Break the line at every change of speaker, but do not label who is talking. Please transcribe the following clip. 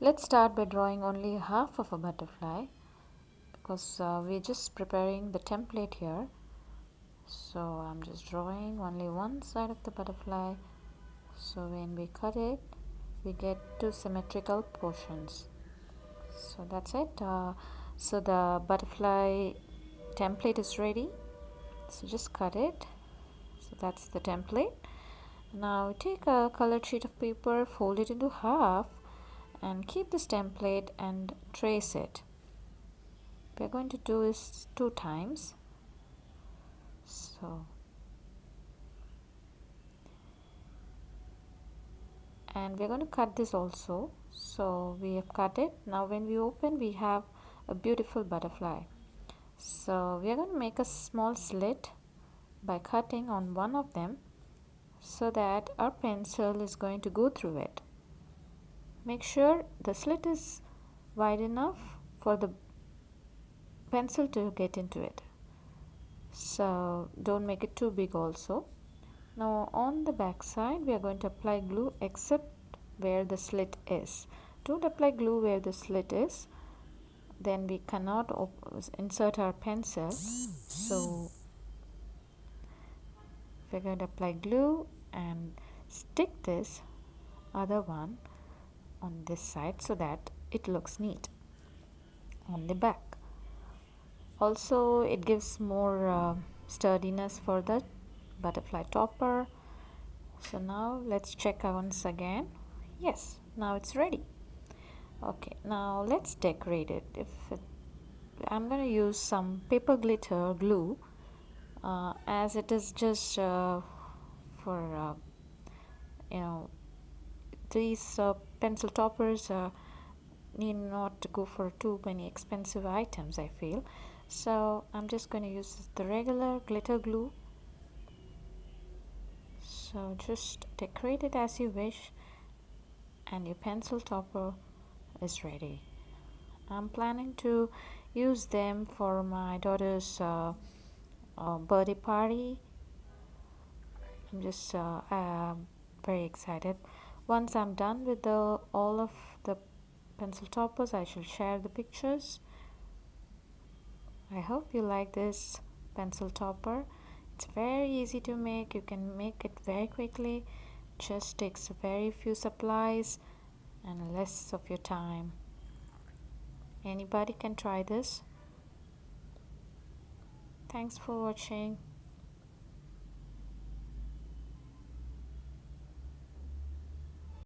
Let's start by drawing only half of a butterfly because we're just preparing the template here. So I'm just drawing only one side of the butterfly. So when we cut it, we get two symmetrical portions. So that's it. So the butterfly template is ready. So just cut it. So that's the template. Now take a colored sheet of paper, fold it into half and keep this template and trace it. We're going to do this 2 times. So and we're going to cut this also. So we have cut it. Now when we open, we have a beautiful butterfly. So we are going to make a small slit by cutting on one of them so that our pencil is going to go through it. Make sure the slit is wide enough for the pencil to get into it. So don't make it too big also. Now on the back side we are going to apply glue except where the slit is. Don't apply glue where the slit is, then we cannot insert our pencil. So we're going to apply glue and stick this other one on this side so that it looks neat on the back. Also it gives more sturdiness for the butterfly topper. So now let's check once again. Yes, now it's ready. Okay, now let's decorate it. I'm going to use some paper glitter glue as it is just for you know, these pencil toppers need not to go for too many expensive items, I feel. So I'm just going to use the regular glitter glue. So just decorate it as you wish and your pencil topper is ready. I'm planning to use them for my daughter's birthday party. I'm just very excited. Once I'm done with all of the pencil toppers, I shall share the pictures. I hope you like this pencil topper. It's very easy to make. You can make it very quickly. Just takes very few supplies and less of your time. Anybody can try this. Thanks for watching.